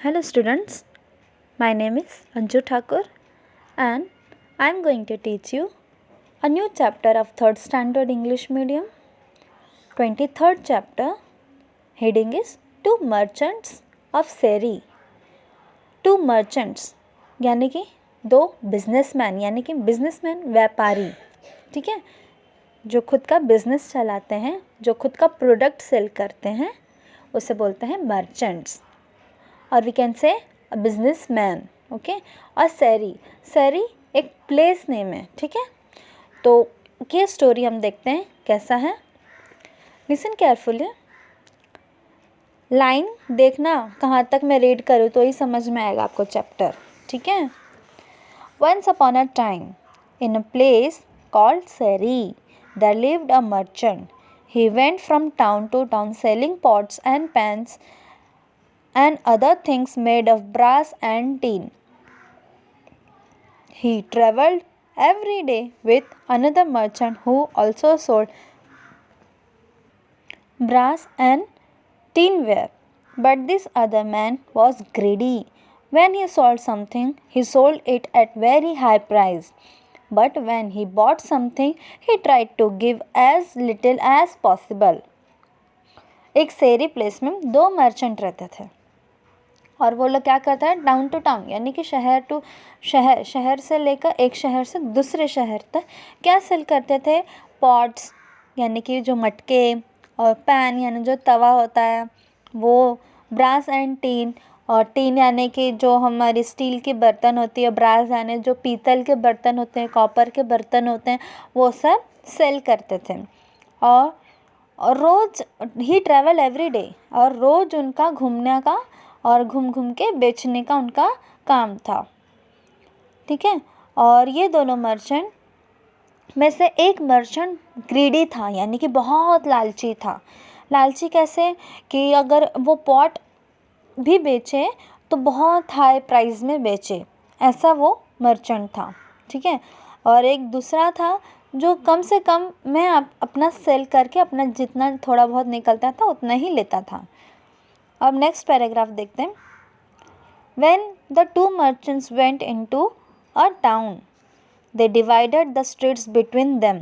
Hello students, my name is Anju Thakur and I am going to teach you a new chapter of 3rd standard English medium. 23rd chapter, heading is Two Merchants of Seri. Two merchants यानी कि दो businessman यानी कि businessman व्यापारी, ठीक है, जो खुद का बिजनेस चलाते हैं, जो खुद का प्रोडक्ट सेल करते हैं, उसे बोलते हैं मर्चेंट्स. और we can say a business man. Okay. और सैरी एक प्लेस नेम है, ठीक है. तो ये स्टोरी हम देखते हैं कैसा है. Listen carefully. लाइन देखना कहाँ तक मैं रीड करूँ तो ही समझ में आएगा आपको चैप्टर, ठीक है. Once upon a time in a place called Seri there lived a merchant. He went from town to town selling pots and pans and other things made of brass and tin. He travelled every day with another merchant who also sold brass and tinware. But this other man was greedy. When he sold something, he sold it at very high price. But when he bought something, he tried to give as little as possible. एक सेरी place में दो merchant रहते थे और वो लोग क्या करते हैं, टाउन टू टाउन यानी कि शहर टू शहर, शहर से लेकर एक शहर से दूसरे शहर तक क्या सेल करते थे. पॉट्स यानी कि जो मटके, और पैन यानी जो तवा होता है वो, ब्रास एंड टीन, और टीन यानी कि जो हमारी स्टील की बर्तन होती है, ब्रास यानी जो पीतल के बर्तन होते हैं, कॉपर के बर्तन होते हैं, वो सब सेल करते थे. और रोज़ ही ट्रैवल एवरी डे, और रोज़ उनका घूमने का और घूम घूम के बेचने का उनका काम था, ठीक है. और ये दोनों मर्चेंट में से एक मर्चेंट ग्रीडी था यानी कि बहुत लालची था. लालची कैसे कि अगर वो पॉट भी बेचे तो बहुत हाई प्राइस में बेचे, ऐसा वो मर्चेंट था, ठीक है. और एक दूसरा था जो कम से कम में अपना सेल करके अपना जितना थोड़ा बहुत निकलता था उतना ही लेता था. अब नेक्स्ट पैराग्राफ देखते हैं. When the two merchants went into a town, they divided the streets between them.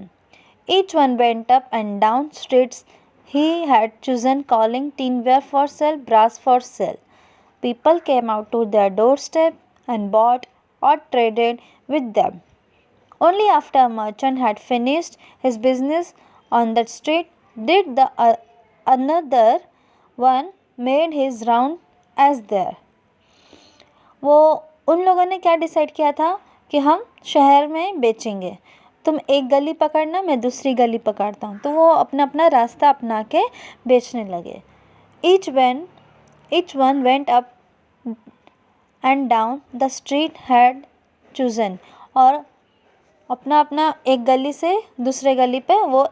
Each one went up and down streets he had chosen, calling tinware for sale, brass for sale. People came out to their doorstep and bought or traded with them. Only after a merchant had finished his business on that street did the another one made his round as there. वो उन लोगों ने क्या decide किया था कि हम शहर में बेचेंगे, तुम एक गली पकड़ना, मैं दूसरी गली पकड़ता हूँ. तो वो अपना अपना रास्ता अपना के बेचने लगे. each one went up and down the street had chosen. और अपना अपना एक गली से दूसरे गली पे वो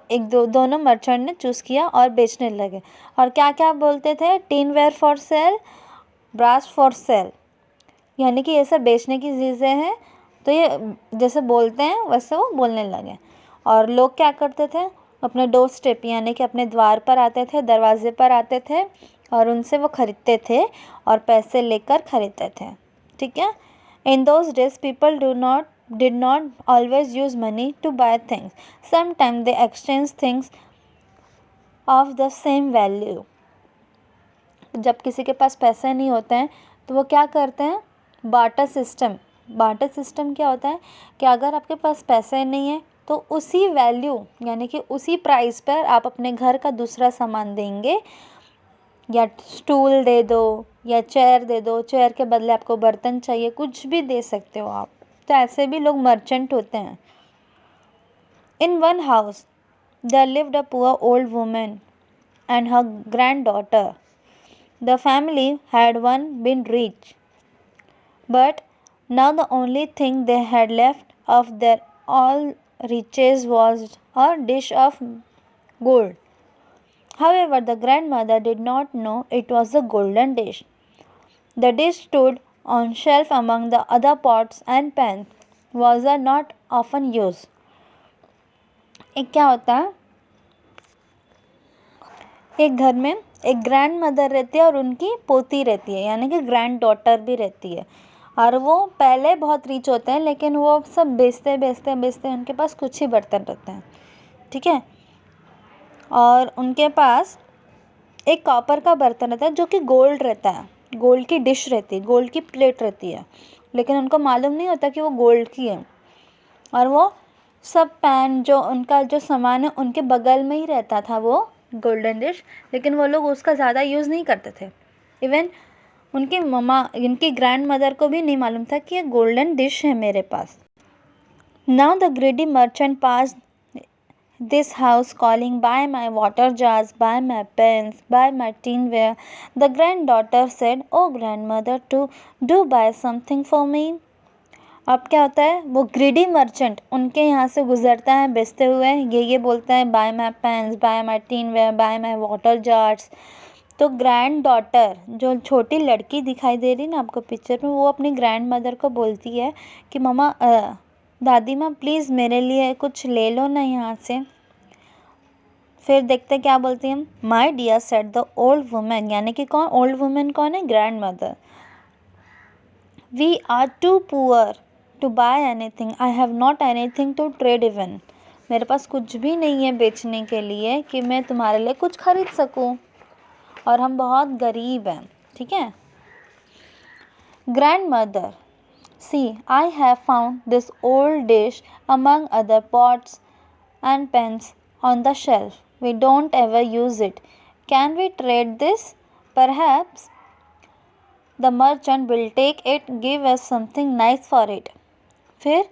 दोनों मर्चेंट ने चूज़ किया और बेचने लगे. और क्या क्या बोलते थे, tinware for sale, brass for sale, यानी कि ये सब बेचने की चीज़ें हैं. तो ये जैसे बोलते हैं वैसे वो बोलने लगे. और लोग क्या करते थे, अपने डोर स्टेप यानी कि अपने द्वार पर आते थे, दरवाजे पर आते थे और उनसे वो ख़रीदते थे और पैसे लेकर ख़रीदते थे, ठीक है. In those days people did not always use money to buy things. Sometimes they exchange things of the same value. जब किसी के पास पैसे नहीं होते हैं तो वो क्या करते हैं, बार्टर सिस्टम. बार्टर सिस्टम क्या होता है कि अगर आपके पास पैसे नहीं है तो उसी वैल्यू यानी कि उसी प्राइस पर आप अपने घर का दूसरा सामान देंगे, या स्टूल दे दो या चेयर दे दो, चेयर के बदले आपको बर्तन चाहिए, कुछ भी दे सकते हो आप. तो ऐसे भी लोग मर्चेंट होते हैं. In one house there lived a poor old woman and her granddaughter. The family had once been rich, but now the only thing they had left of their all riches was a dish of gold. However, the grandmother did not know it was a golden dish. The dish stood on shelf among the other pots and pans, was not often used. एक क्या होता है, एक घर में एक grand mother रहती है और उनकी पोती रहती है, यानी कि ग्रैंड डॉटर भी रहती है। और वो पहले बहुत रिच होते हैं, लेकिन वो सब बेचते बेचते बेचते उनके पास कुछ ही बर्तन रहते हैं, ठीक है। और उनके पास एक कॉपर का बर्तन रहता है जो कि गोल्ड रहता है, गोल्ड की डिश रहती है, गोल्ड की प्लेट रहती है, लेकिन उनको मालूम नहीं होता कि वो गोल्ड की है। और वो सब पैन जो उनका जो सामान है उनके बगल में ही रहता था वो गोल्डन डिश, लेकिन वो लोग उसका ज़्यादा यूज़ नहीं करते थे। इवन उनकी मम्मा, इनकी ग्रैंड मदर को भी नहीं मालूम था कि ये गोल्डन डिश है मेरे पास। Now the greedy merchant pass this house calling, buy my water jars, buy my pens, buy my tinware. The granddaughter said, oh grandmother, do buy something for me. अब क्या होता है, वो ग्रीडी मर्चेंट उनके यहाँ से गुजरता है बेचते हुए, ये बोलता है buy my pans, buy my tinware, buy my water jars. तो ग्रैंड डॉटर जो छोटी लड़की दिखाई दे रही ना आपको पिक्चर में, वो अपनी ग्रैंड मदर को बोलती है कि मम्मा दादी माँ प्लीज़ मेरे लिए कुछ ले लो ना यहाँ से। फिर देखते क्या बोलती हैं, my dear said the old woman, यानी कि कौन, ओल्ड वुमेन कौन है, grandmother. We are too poor to buy anything, I have not anything to trade even. मेरे पास कुछ भी नहीं है बेचने के लिए कि मैं तुम्हारे लिए कुछ खरीद सकूं, और हम बहुत गरीब हैं, ठीक है। Grandmother, see I have found this old dish among other pots and pens on the shelf. We don't ever use it. Can we trade this? Perhaps the merchant will take it, give us something nice for it. फिर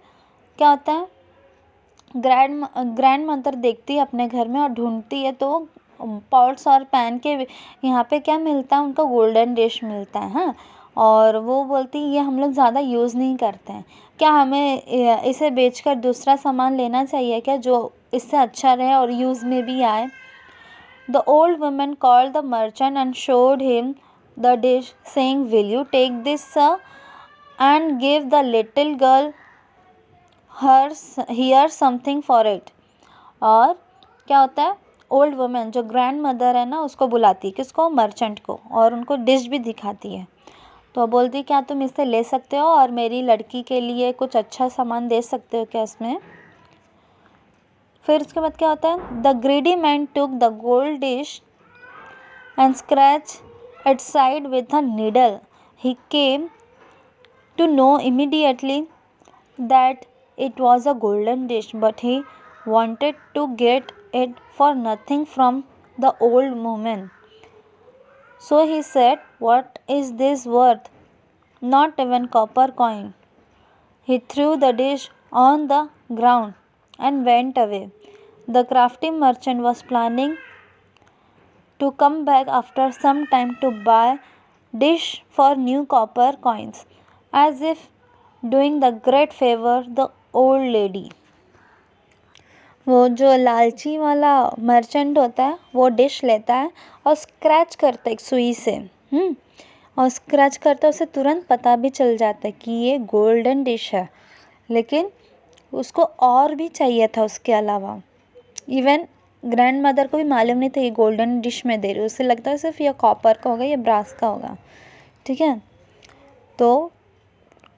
क्या होता है, grand mother देखती है अपने घर में और ढूंढती है, तो पॉट्स और पैन के यहाँ पे क्या मिलता है, उनको गोल्डन डिश मिलता है। हाँ, और वो बोलती है ये हम लोग ज़्यादा यूज़ नहीं करते हैं, क्या हमें इसे बेचकर दूसरा सामान लेना चाहिए क्या जो इससे अच्छा रहे और यूज़ में भी आए। The old woman called the merchant and showed him the dish saying, will you take this sir, and give the little girl here something for it. और क्या होता है, ओल्ड वुमेन जो ग्रैंड मदर है ना उसको बुलाती है, किसको, मर्चेंट को, और उनको डिश भी दिखाती है। तो बोलती क्या तुम इससे ले सकते हो और मेरी लड़की के लिए कुछ अच्छा सामान दे सकते हो क्या इसमें। फिर उसके बाद क्या होता है, the greedy man took the gold dish and scratch its side with a needle. He came to know immediately that it was a golden dish, but he wanted to get it for nothing from the old woman. So he said, what is this worth? Not even copper coin. He threw the dish on the ground and went away. The crafty merchant was planning to come back after some time to buy dish for new copper coins, as if doing the great favor the old lady. वो जो लालची वाला merchant होता है वो dish लेता है और स्क्रैच करता है एक सुई से, और स्क्रैच करता है, उसे तुरंत पता भी चल जाता है कि ये गोल्डन डिश है, लेकिन उसको और भी चाहिए था उसके अलावा। इवन ग्रैंड मदर को भी मालूम नहीं था ये गोल्डन डिश में दे रही, उसे लगता है सिर्फ ये कॉपर का होगा, ये ब्रास का होगा, ठीक है। तो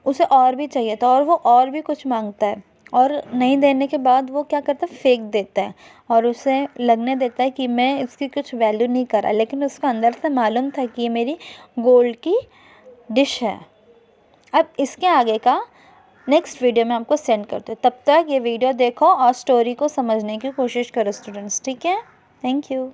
उसे और भी चाहिए था और वो और भी कुछ मांगता है, और नहीं देने के बाद वो क्या करता है, फेंक देता है, और उसे लगने देता है कि मैं इसकी कुछ वैल्यू नहीं करा, लेकिन उसको अंदर से मालूम था कि ये मेरी गोल्ड की डिश है। अब इसके आगे का नेक्स्ट वीडियो में आपको सेंड करते हैं, तब तक ये वीडियो देखो और स्टोरी को समझने की कोशिश करो स्टूडेंट्स, ठीक है। Thank you.